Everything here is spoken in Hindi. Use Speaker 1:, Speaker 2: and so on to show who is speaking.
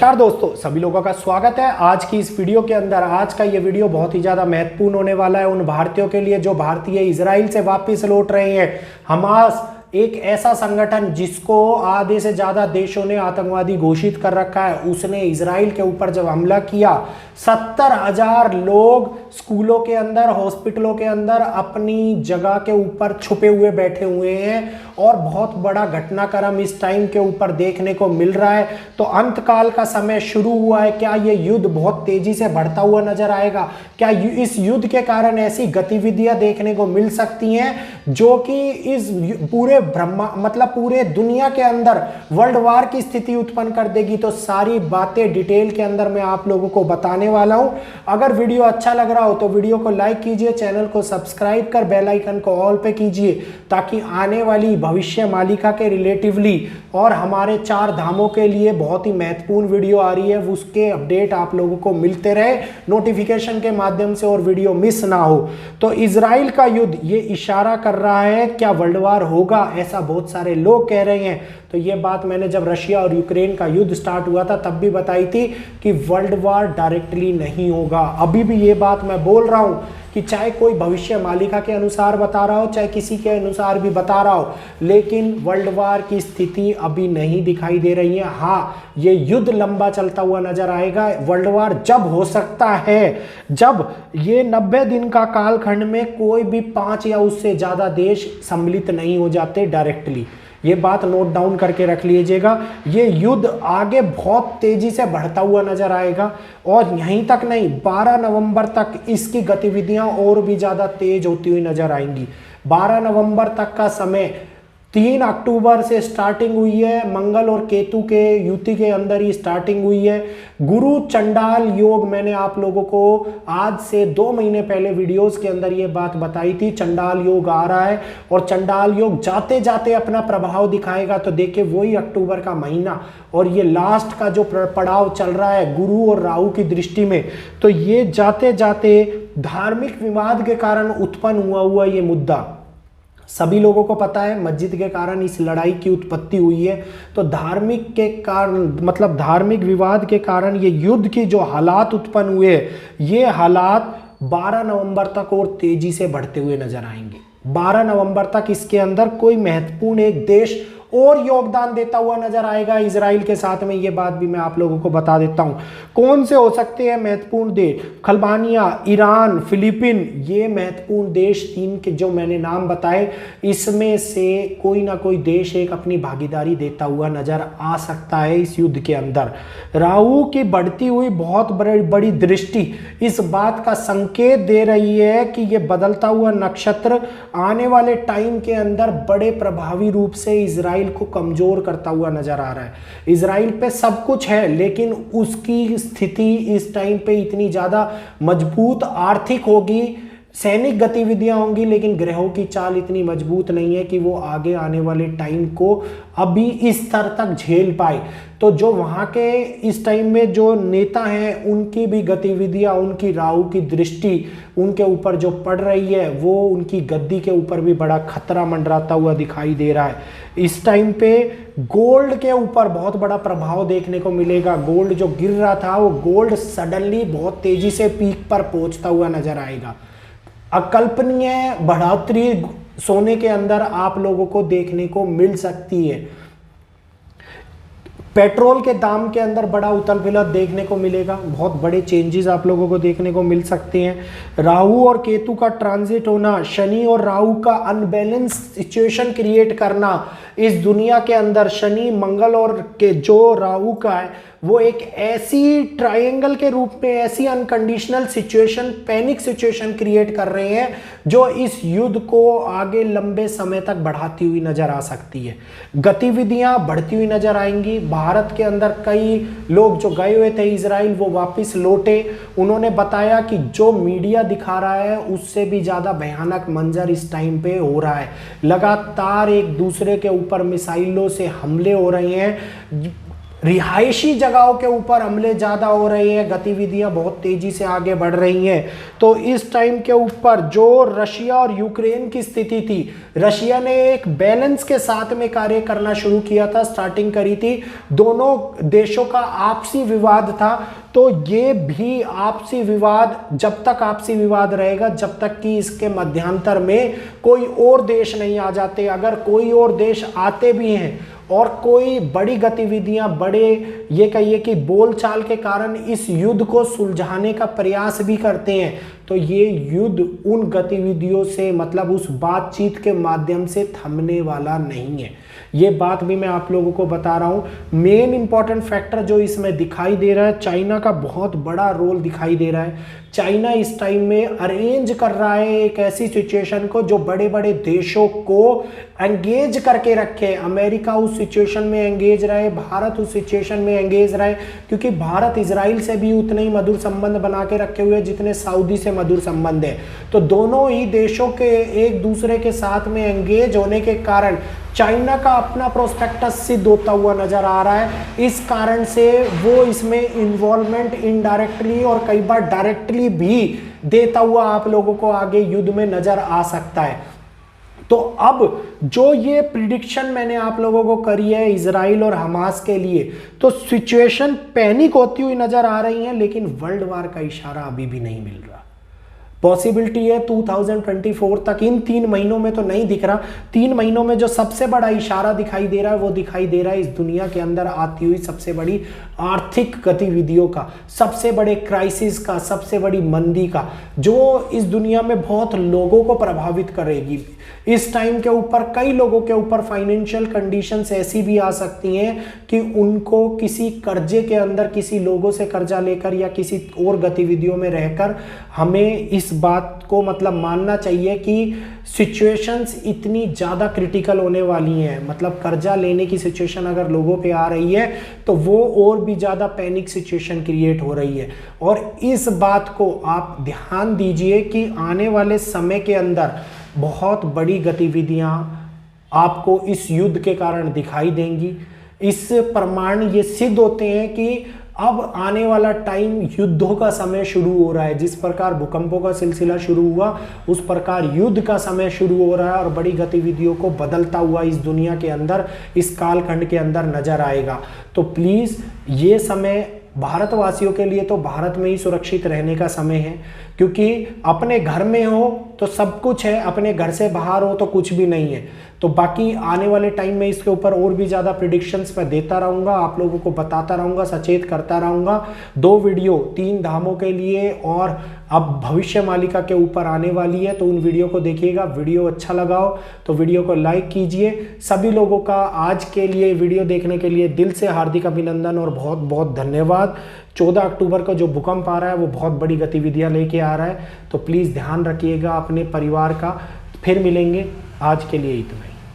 Speaker 1: नमस्कार दोस्तों, सभी लोगों का स्वागत है आज की इस वीडियो के अंदर। आज का ये वीडियो बहुत ही ज़्यादा महत्वपूर्ण होने वाला है उन भारतीयों के लिए जो भारतीय इजराइल से वापस लौट रहे हैं। हमास एक ऐसा संगठन जिसको आधे से ज़्यादा देशों ने आतंकवादी घोषित कर रखा है, उसने इजराइल के ऊपर जब हमला किया 70,000 लोग स्कूलों के अंदर, हॉस्पिटलों के अंदर अपनी जगह के ऊपर छुपे हुए बैठे हुए हैं और बहुत बड़ा घटनाक्रम इस टाइम के ऊपर देखने को मिल रहा है। तो अंतकाल का समय शुरू हुआ है। क्या ये युद्ध बहुत तेजी से बढ़ता हुआ नजर आएगा? क्या इस युद्ध के कारण ऐसी गतिविधियां देखने को मिल सकती हैं जो कि इस पूरे पूरे दुनिया के अंदर वर्ल्ड वार की स्थिति उत्पन्न कर देगी? तो सारी बातें डिटेल के अंदर मैं आप लोगों को बताने वाला हूं। अगर वीडियो अच्छा लग रहा हो तो वीडियो को लाइक कीजिए, चैनल को सब्सक्राइब कर बेल आइकन को ऑल पे कीजिए ताकि आने वाली भविष्य मालिका के रिलेटिवली और हमारे 4 धामों के लिए बहुत ही महत्वपूर्ण वीडियो आ रही है, उसके अपडेट आप लोगों को मिलते रहे नोटिफिकेशन के माध्यम से और वीडियो मिस ना हो। तो इजराइल का युद्ध ये इशारा कर रहा है क्या वर्ल्ड वार होगा, ऐसा बहुत सारे लोग कह रहे हैं। तो ये बात मैंने जब रशिया और यूक्रेन का युद्ध स्टार्ट हुआ था तब भी बताई थी कि वर्ल्ड वार डायरेक्टली नहीं होगा। अभी भी ये बात मैं बोल रहा हूं कि चाहे कोई भविष्य मालिका के अनुसार बता रहा हो, चाहे किसी के अनुसार भी बता रहा हो, लेकिन वर्ल्ड वार की स्थिति अभी नहीं दिखाई दे रही है। हाँ, ये युद्ध लंबा चलता हुआ नजर आएगा। वर्ल्ड वार जब हो सकता है जब ये 90 दिन का कालखंड में कोई भी 5 या उससे ज्यादा देश सम्मिलित नहीं हो जाते डायरेक्टली। ये बात नोट डाउन करके रख लीजिएगा। ये युद्ध आगे बहुत तेजी से बढ़ता हुआ नजर आएगा और यहीं तक नहीं, 12 नवंबर तक इसकी गतिविधियां और भी ज्यादा तेज होती हुई नजर आएंगी। 12 नवंबर तक का समय 3 अक्टूबर से स्टार्टिंग हुई है। मंगल और केतु के युति के अंदर ही स्टार्टिंग हुई है। गुरु चंडाल योग मैंने आप लोगों को आज से 2 महीने पहले वीडियोस के अंदर ये बात बताई थी। चंडाल योग आ रहा है और चंडाल योग जाते जाते अपना प्रभाव दिखाएगा। तो देखिए वही अक्टूबर का महीना और ये लास्ट का जो पड़ाव चल रहा है गुरु और राहु की दृष्टि में, तो ये जाते जाते धार्मिक विवाद के कारण उत्पन्न हुआ ये मुद्दा सभी लोगों को पता है। मस्जिद के कारण इस लड़ाई की उत्पत्ति हुई है। तो धार्मिक के कारण धार्मिक विवाद के कारण ये युद्ध की जो हालात उत्पन्न हुए, ये हालात 12 नवंबर तक और तेजी से बढ़ते हुए नजर आएंगे। 12 नवंबर तक इसके अंदर कोई महत्वपूर्ण एक देश और योगदान देता हुआ नजर आएगा इजराइल के साथ में। ये बात भी मैं आप लोगों को बता देता हूं कौन से हो सकते हैं महत्वपूर्ण देश। अल्बानिया, ईरान, फिलीपीन, ये महत्वपूर्ण देश 3 के जो मैंने नाम बताए, इसमें से कोई ना कोई देश एक अपनी भागीदारी देता हुआ नजर आ सकता है इस युद्ध के अंदर। राहु की बढ़ती हुई बहुत बड़ी दृष्टि इस बात का संकेत दे रही है कि ये बदलता हुआ नक्षत्र आने वाले टाइम के अंदर बड़े प्रभावी रूप से इजराइल को कमजोर करता हुआ नजर आ रहा है। इजराइल पे सब कुछ है लेकिन उसकी स्थिति इस टाइम पे इतनी ज्यादा मजबूत आर्थिक होगी, सैनिक गतिविधियां होंगी, लेकिन ग्रहों की चाल इतनी मजबूत नहीं है कि वो आगे आने वाले टाइम को अभी इस स्तर तक झेल पाए। तो जो वहां के इस टाइम में जो नेता हैं उनकी भी गतिविधियां, उनकी राहु की दृष्टि उनके ऊपर जो पड़ रही है, वो उनकी गद्दी के ऊपर भी बड़ा खतरा मंडराता हुआ दिखाई दे रहा है। इस टाइम पे गोल्ड के ऊपर बहुत बड़ा प्रभाव देखने को मिलेगा। गोल्ड जो गिर रहा था वो गोल्ड सडनली बहुत तेजी से पीक पर पहुंचता हुआ नजर आएगा। अकल्पनीय बढ़ोतरी सोने के अंदर आप लोगों को देखने को मिल सकती है। पेट्रोल के दाम के अंदर बड़ा उथल पुथल देखने को मिलेगा। बहुत बड़े चेंजेस आप लोगों को देखने को मिल सकते हैं। राहु और केतु का ट्रांजिट होना, शनि और राहु का अनबैलेंस सिचुएशन क्रिएट करना इस दुनिया के अंदर, शनि मंगल और के जो राहु का है वो एक ऐसी ट्रायंगल के रूप में ऐसी unconditional situation, panic situation create कर रहे हैं जो इस युद्ध को आगे लंबे समय तक बढ़ाती हुई नजर आ सकती है। गतिविधियां बढ़ती हुई नजर आएंगी। भारत के अंदर कई लोग जो गए हुए थे इजराइल वो वापस लौटे। उन्होंने बताया कि जो मीडिया दिखा रहा है उससे भी ज्यादा भयानक मंजर इस टाइम पे हो रहा है। लगातार एक दूसरे के ऊपर मिसाइलों से हमले हो रहे हैं। रिहायशी जगहों के ऊपर हमले ज़्यादा हो रहे हैं, गतिविधियां बहुत तेजी से आगे बढ़ रही हैं। तो इस टाइम के ऊपर जो रशिया और यूक्रेन की स्थिति थी, रशिया ने एक बैलेंस के साथ में कार्य करना शुरू किया था, स्टार्टिंग करी थी। दोनों देशों का आपसी विवाद था, तो ये भी आपसी विवाद जब तक आपसी विवाद रहेगा, जब तक कि इसके मध्यांतर में कोई और देश नहीं आ जाते। अगर कोई और देश आते भी हैं और कोई बड़ी गतिविधियां, बड़े ये कहिए कि बोलचाल के कारण इस युद्ध को सुलझाने का प्रयास भी करते हैं, तो ये युद्ध उन गतिविधियों से, मतलब उस बातचीत के माध्यम से थमने वाला नहीं है। ये बात भी मैं आप लोगों को बता रहा हूं। मेन इंपॉर्टेंट फैक्टर जो इसमें दिखाई दे रहा है, चाइना का बहुत बड़ा रोल दिखाई दे रहा है। चाइना इस टाइम में अरेंज कर रहा है एक ऐसी सिचुएशन को जो बड़े बड़े देशों को एंगेज करके रखे। अमेरिका उस सिचुएशन में एंगेज रहे, भारत उस सिचुएशन में एंगेज रहे, क्योंकि भारत इजराइल से भी उतने ही मधुर संबंध बना के रखे हुए जितने सऊदी से मधुर संबंध है। तो दोनों ही देशों के एक दूसरे के साथ में एंगेज होने के कारण चाइना का अपना प्रोस्पेक्टस सिद्ध होता हुआ नजर आ रहा है। इस कारण से वो इसमें इन्वॉल्वमेंट इनडायरेक्टली और कई बार डायरेक्टली भी देता हुआ आप लोगों को आगे युद्ध में नजर आ सकता है। तो अब जो ये प्रिडिक्शन मैंने आप लोगों को करी है इजराइल और हमास के लिए, तो सिचुएशन पैनिक होती हुई नजर आ रही है, लेकिन वर्ल्ड वार का इशारा अभी भी नहीं मिल रहा। पॉसिबिलिटी है 2024 तक, इन 3 महीनों में तो नहीं दिख रहा। 3 महीनों में जो सबसे बड़ा इशारा दिखाई दे रहा है वो दिखाई दे रहा है इस दुनिया के अंदर आती हुई सबसे बड़ी आर्थिक गतिविधियों का, सबसे बड़े क्राइसिस का, सबसे बड़ी मंदी का, जो इस दुनिया में बहुत लोगों को प्रभावित करेगी। इस टाइम के ऊपर कई लोगों के ऊपर फाइनेंशियल कंडीशंस ऐसी भी आ सकती हैं कि उनको किसी कर्जे के अंदर, किसी लोगों से कर्जा लेकर या किसी और गतिविधियों में रहकर हमें इस बात को मतलब मानना चाहिए कि सिचुएशंस इतनी ज़्यादा क्रिटिकल होने वाली हैं। मतलब कर्जा लेने की सिचुएशन अगर लोगों पे आ रही है तो वो और भी ज़्यादा पैनिक सिचुएशन क्रिएट हो रही है। और इस बात को आप ध्यान दीजिए कि आने वाले समय के अंदर बहुत बड़ी गतिविधियां आपको इस युद्ध के कारण दिखाई देंगी। इस प्रमाण ये सिद्ध होते हैं कि अब आने वाला टाइम युद्धों का समय शुरू हो रहा है। जिस प्रकार भूकंपों का सिलसिला शुरू हुआ उस प्रकार युद्ध का समय शुरू हो रहा है और बड़ी गतिविधियों को बदलता हुआ इस दुनिया के अंदर, इस कालखंड के अंदर नजर आएगा। तो प्लीज़ ये समय भारतवासियों के लिए तो भारत में ही सुरक्षित रहने का समय है, क्योंकि अपने घर में हो तो सब कुछ है, अपने घर से बाहर हो तो कुछ भी नहीं है। तो बाकी आने वाले टाइम में इसके ऊपर और भी ज़्यादा प्रिडिक्शंस मैं देता रहूँगा, आप लोगों को बताता रहूँगा, सचेत करता रहूँगा। 2 वीडियो 3 धामों के लिए और अब भविष्य मालिका के ऊपर आने वाली है, तो उन वीडियो को देखिएगा। वीडियो अच्छा लगा हो तो वीडियो को लाइक कीजिए। सभी लोगों का आज के लिए वीडियो देखने के लिए दिल से हार्दिक अभिनंदन और बहुत बहुत धन्यवाद। 14 अक्टूबर का जो भूकंप आ रहा है वो बहुत बड़ी गतिविधियां लेके आ रहा है, तो प्लीज़ ध्यान रखिएगा अपने परिवार का। फिर मिलेंगे, आज के लिए इतना ही।